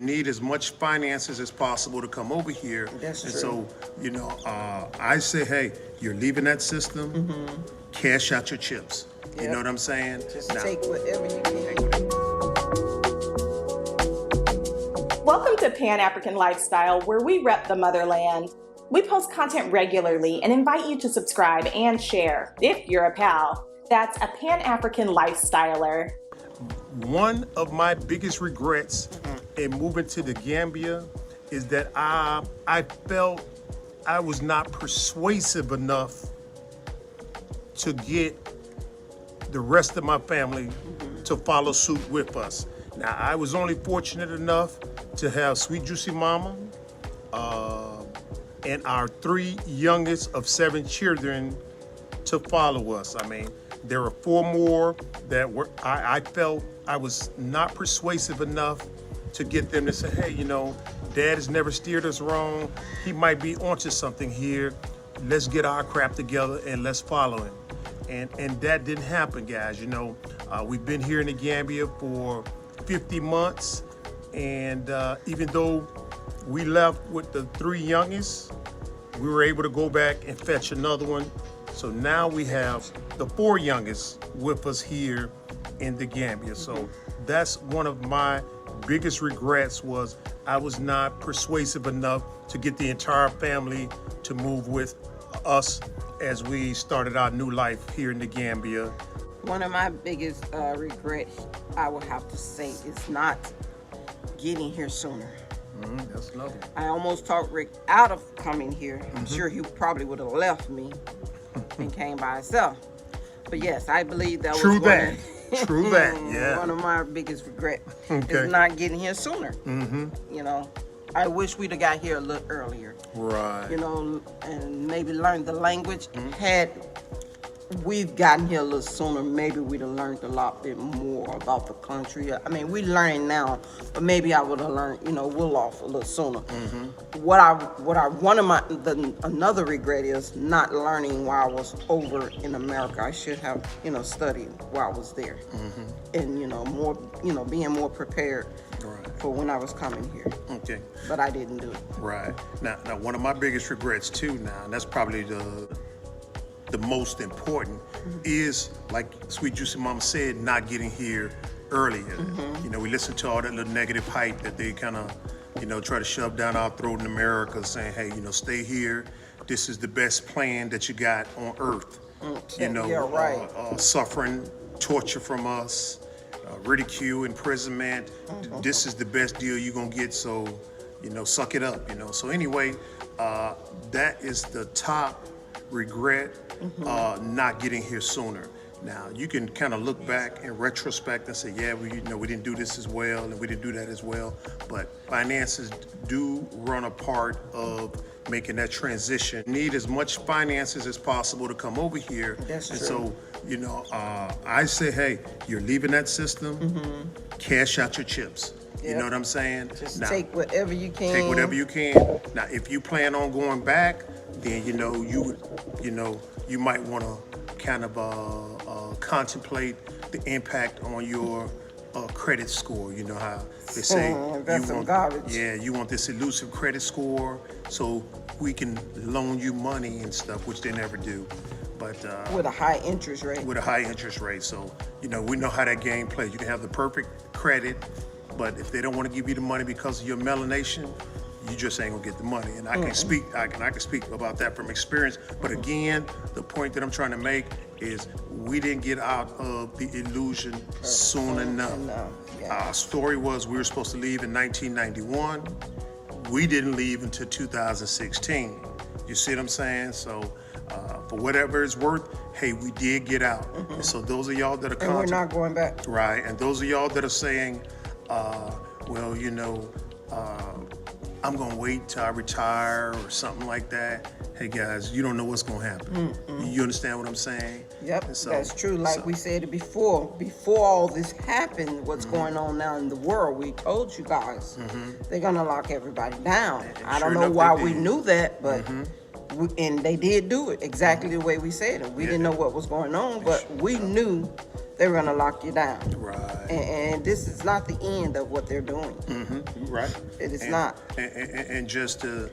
Need as much finances as possible to come over here. That's and true. so, I say, hey, you're leaving that system, cash out your chips. You Yep. know what I'm saying? Just take whatever you can. Welcome to Pan-African Lifestyle, where we rep the motherland. We post content regularly and invite you to subscribe and share if you're a pal. That's a Pan-African Lifestyler. One of my biggest regrets in moving to the Gambia is that I felt I was not persuasive enough to get the rest of my family to follow suit with us. Now, I was only fortunate enough to have Sweet Juicy Mama and our 3 youngest of 7 children to follow us. I mean, there were 4 more that I felt I was not persuasive enough to get them to say, hey, Dad has never steered us wrong. He might be onto something here. Let's get our crap together and let's follow him. And that didn't happen, guys. We've been here in the Gambia for 50 months. And even though we left with the 3 youngest, we were able to go back and fetch another one. So now we have the 4 youngest with us here in the Gambia. So that's one of my biggest regrets, was I was not persuasive enough to get the entire family to move with us as we started our new life here in the Gambia. One of my biggest regrets, I would have to say, is not getting here sooner. That's another one. I almost talked Rick out of coming here. I'm sure he probably would have left me and came by himself. But yes, I believe that True was that. True that, yeah. one of my biggest regrets Okay. is not getting here sooner. I wish we'd have got here a little earlier. Right. And maybe learned the language. Had we've gotten here a little sooner, maybe we'd have learned a lot bit more about the country. I mean, we're learning now, but maybe I would have learned, Wolof a little sooner. Another regret is not learning while I was over in America. I should have, studied while I was there, and more, being more prepared. Right. For when I was coming here. Okay. But I didn't do it. Right. Now, one of my biggest regrets too now, and that's probably the most important, is, like Sweet Juicy Mama said, not getting here earlier. We listen to all that little negative hype that they kind of, try to shove down our throat in America, saying, hey, stay here. This is the best plan that you got on earth. Yeah, right. Suffering, torture from us, ridicule, imprisonment. This is the best deal you're gonna get, so suck it up. So anyway, that is the top regret, not getting here sooner. Now you can kind of look back in retrospect and say, yeah, we didn't do this as well and we didn't do that as well, but finances do run a part of making that transition. Need as much finances as possible to come over here. That's true. And so, I say, hey, you're leaving that system, cash out your chips. You know what I'm saying? Just now, take whatever you can. Take whatever you can. Now, if you plan on going back, then you might want to kind of contemplate the impact on your credit score. You know how they say That's some garbage. Yeah, you want this elusive credit score so we can loan you money and stuff, which they never do. But With a high interest rate. with a high interest rate. So, we know how that game plays. You can have the perfect credit, but if they don't want to give you the money because of your melanation, you just ain't gonna get the money. And I can speak about that from experience. But again, the point that I'm trying to make is we didn't get out of the illusion soon enough. Yeah. Our story was we were supposed to leave in 1991. We didn't leave until 2016. You see what I'm saying? So for whatever it's worth, hey, we did get out. And so those of y'all that are And we're not going back. right, and those of y'all that are saying, I'm gonna wait till I retire or something like that. Hey guys, you don't know what's gonna happen. You understand what I'm saying? Yep, And so- that's true. Like so- we said it before all this happened, what's going on now in the world, we told you guys they're gonna lock everybody down. I don't sure know enough, why they we did. knew that, but and they did do it exactly the way we said it. We didn't know what was going on, but we knew they were gonna lock you down. Right. And this is not the end of what they're doing. Right. It is And- not. And just to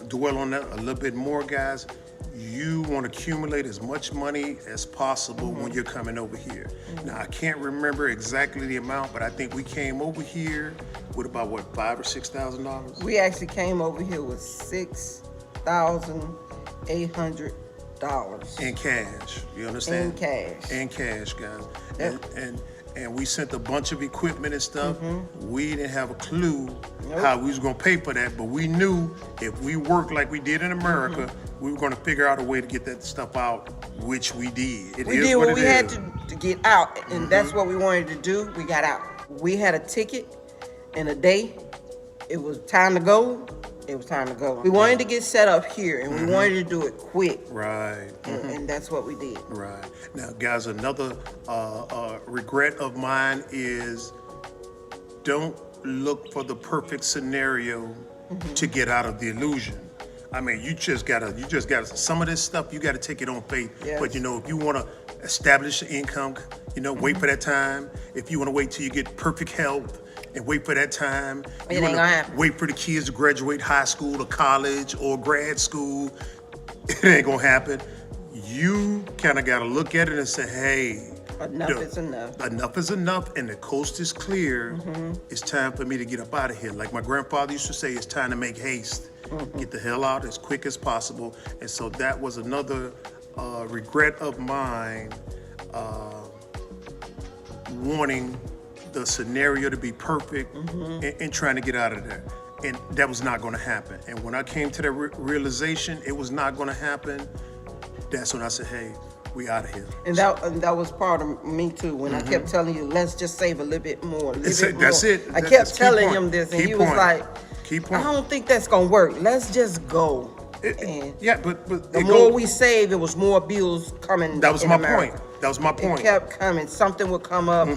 dwell on that a little bit more, guys, you want to accumulate as much money as possible when you're coming over here. Now, I can't remember exactly the amount, but I think we came over here with about, what, $5,000 or $6,000? We actually came over here with $6,800. In cash, you understand? In cash. In cash, guys. Yep. And we sent a bunch of equipment and stuff. We didn't have a clue Nope. how we was gonna pay for that, but we knew if we worked like we did in America, we were gonna figure out a way to get that stuff out, which we did. It We is did what we it had is. to get out, and that's what we wanted to do. We got out. We had a ticket in a day. It was time to go. It was time to go. We wanted to get set up here, and we wanted to do it quick, Right. and that's what we did. Right. Now, guys, another regret of mine is don't look for the perfect scenario to get out of the illusion. I mean, you just gotta, some of this stuff, you gotta take it on faith. Yes. But, if you wanna establish an income, wait for that time. If you wanna wait till you get perfect health and wait for that time. It You ain't wanna gonna happen. wait for the kids to graduate high school or college or grad school. It ain't gonna happen. You kind of got to look at it and say, hey, Enough is enough. Enough is enough, and the coast is clear. It's time for me to get up out of here. Like my grandfather used to say, it's time to make haste. Get the hell out as quick as possible. And so that was another regret of mine, wanting the scenario to be perfect and trying to get out of there. And that was not going to happen. And when I came to that realization it was not going to happen, that's when I said, hey, we out of here. And that was part of me too. When I kept telling you, let's just save a little bit more. That's it. I That's kept key telling point. him this, and Key he was point. like, Key I point. don't think that's gonna work. Let's just go. And Yeah, but the more we saved, it was more bills coming. That was in my America. point. That was my point. It kept coming. Something would come up.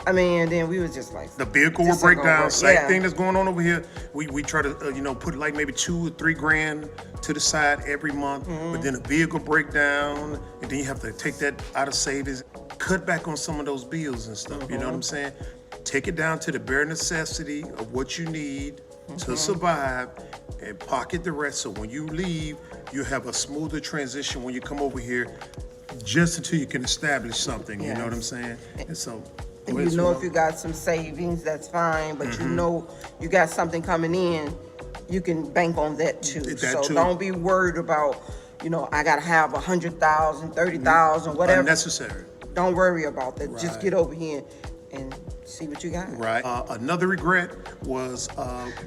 I mean, and then we was just like, The vehicle this will break ain't gonna down. work. Same Yeah. thing that's going on over here. We try to put like maybe $2,000 or $3,000 to the side every month, but then a vehicle break down, and then you have to take that out of savings. Cut back on some of those bills and stuff. You know what I'm saying? Take it down to the bare necessity of what you need to survive, and pocket the rest. So when you leave, you have a smoother transition when you come over here, just until you can establish something. You know what I'm saying? And so. And you know, if you got some savings, that's fine. But you know, you got something coming in, you can bank on that too. That So too. don't be worried about, I gotta have 100,000, 30,000, whatever. Unnecessary. Don't worry about that. Just Right. get over here and see what you got. Right. Another regret was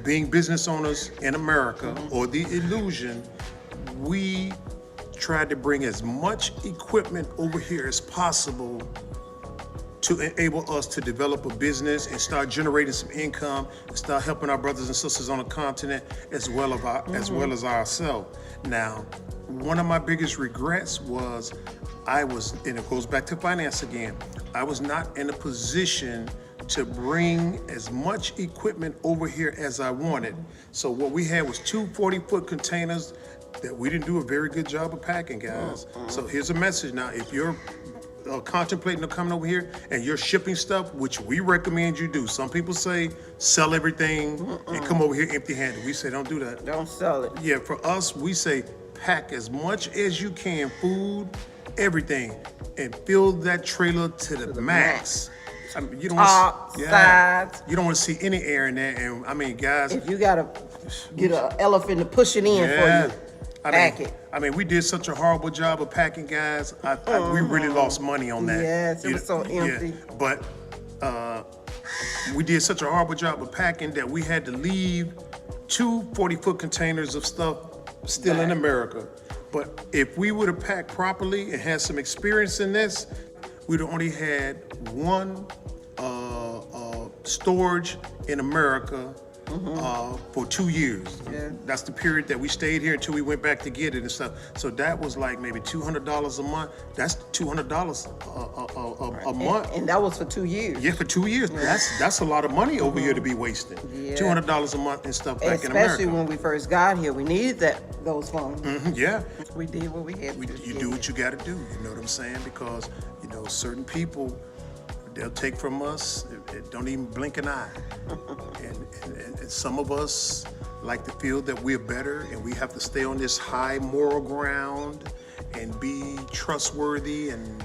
being business owners in America, or the illusion. We tried to bring as much equipment over here as possible to enable us to develop a business and start generating some income and start helping our brothers and sisters on the continent as well as ourselves. Now, one of my biggest regrets was and it goes back to finance again, I was not in a position to bring as much equipment over here as I wanted. So what we had was two 40-foot containers that we didn't do a very good job of packing, guys. So here's a message now. If you're contemplating coming over here and you're shipping stuff, which we recommend you do. Some people say sell everything and come over here empty-handed. We say don't do that. Don't sell it. Yeah, for us, we say pack as much as you can, food, everything, and fill that trailer to the max. I mean, you don't Top, sides. you don't want to see any air in there. And I mean, guys, If you gotta get an elephant to push it in for you, pack it. I mean, we did such a horrible job of packing, guys. We really lost money on that. Yes, it was so empty. But we did such a horrible job of packing that we had to leave two 40-foot containers of stuff still in America. But if we would have packed properly and had some experience in this, we'd have only had one storage in America for 2 years. Yeah. That's the period that we stayed here until we went back to get it and stuff. So that was like maybe $200 a month. That's $200 a month. And that was for 2 years. Yeah, for 2 years. That's a lot of money over here to be wasting. Yeah. $200 a month and stuff back in America. Especially when we first got here, we needed those funds. Yeah. We did what we had to do. You do what you got to do. You know what I'm saying? Because certain people, they'll take from us. It don't even blink an eye. and some of us like to feel that we're better, and we have to stay on this high moral ground and be trustworthy and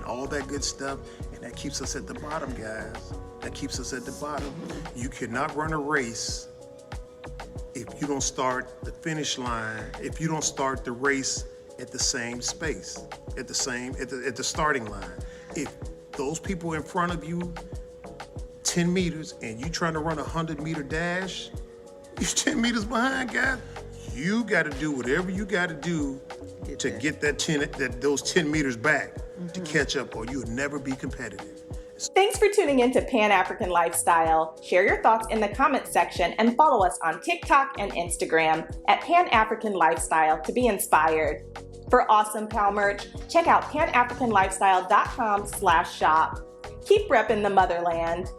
all that good stuff. And that keeps us at the bottom, guys. That keeps us at the bottom. You cannot run a race if you don't start the finish line, if you don't start the race at the same space, at the starting line. If those people in front of you 10 meters and you trying to run a 100-meter dash, you're 10 meters behind, guys. You got to do whatever you got to do to get those 10 meters back to catch up, or you'll never be competitive. Thanks for tuning in to Pan African Lifestyle. Share your thoughts in the comments section and follow us on TikTok and Instagram at Pan African Lifestyle to be inspired. For awesome PAL merch, check out panafricanlifestyle.com/shop. Keep repping the motherland.